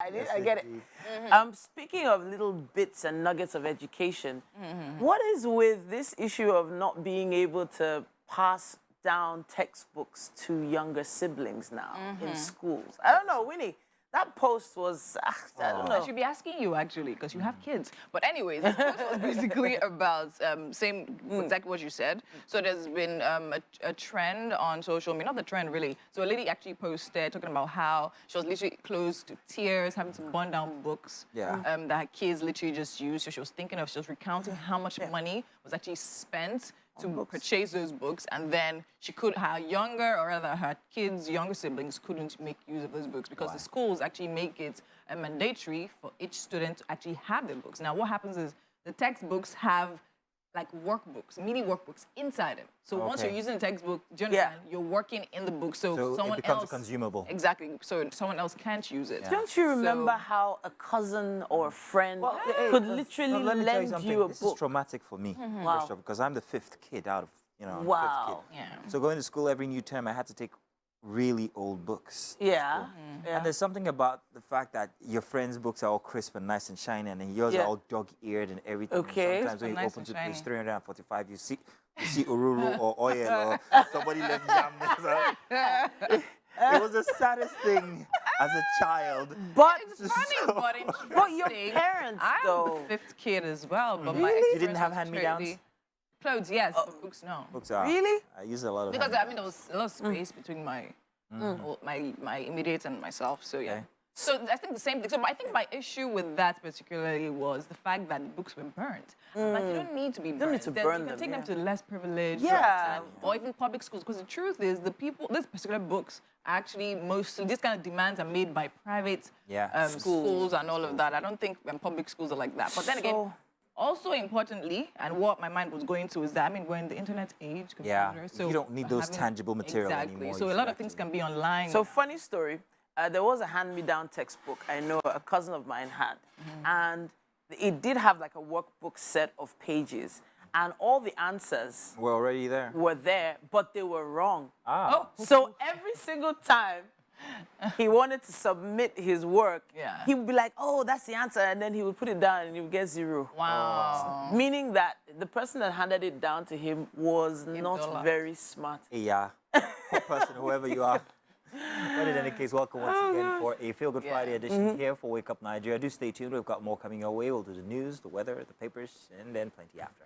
I get it. Speaking of little bits and nuggets of education, what is with this issue of not being able to pass down textbooks to younger siblings now in schools? I don't know, Winnie. That post was, I don't know. I should be asking you, actually, because you have kids. But anyways, this post was basically about exactly what you said. So there's been a trend on social media, not the trend, really. So a lady actually posted talking about how she was literally close to tears, having to burn down books that her kids literally just used. So she was she was recounting how much money was actually spent to purchase those books, and then her her kids' younger siblings couldn't make use of those books because the schools actually make it mandatory for each student to actually have their books. Now, what happens is the textbooks have like workbooks, mini workbooks inside them. So once you're using the textbook, you're working in the book, so someone it becomes else consumable. Exactly. So someone else can't use it. Don't you remember how a cousin or a friend could literally lend you a book? This is traumatic for me, first off, because I'm the fifth kid out of, fifth kid. Yeah. So going to school every new term, I had to take really old books. Yeah. And there's something about the fact that your friends' books are all crisp and nice and shiny, and then yours are all dog-eared and everything. Okay. And sometimes when you nice open to and page 345, you see Ururu or oil or somebody left jam. It was the saddest thing as a child. But It's funny, but interesting. But your parents, I'm though. the fifth kid as well, but You didn't have hand-me-downs? Clothes, yes, but books, no. Books are. Really? I used a lot of Because hand-me-downs. there was a lot of space between my immediate and myself, so yeah. Okay. So I think the same thing. So I think my issue with that particularly was the fact that the books were burnt. Like, you don't need to be burnt. don't need to burn You can them, take them to less privileged or even public schools. Because the truth is, these particular books actually these kind of demands are made by private schools and all of that. I don't think public schools are like that. But then again, also importantly, and what my mind was going to is that, we're in the internet age, computers, so you don't need those tangible material anymore. So a lot of things can be online. So funny story, there was a hand-me-down textbook I know a cousin of mine had, and it did have like a workbook set of pages, and all the answers We're already there. were there, but they were wrong. Ah. So every single time he wanted to submit his work, he would be like, oh, that's the answer, and then he would put it down and he would get 0. Wow. Meaning that the person that handed it down to him was not very smart. Yeah. Poor person, whoever you are. But in any case, welcome once again for a Feel Good Friday edition here for Wake Up Nigeria. Do stay tuned. We've got more coming your way. We'll do the news, the weather, the papers, and then plenty after.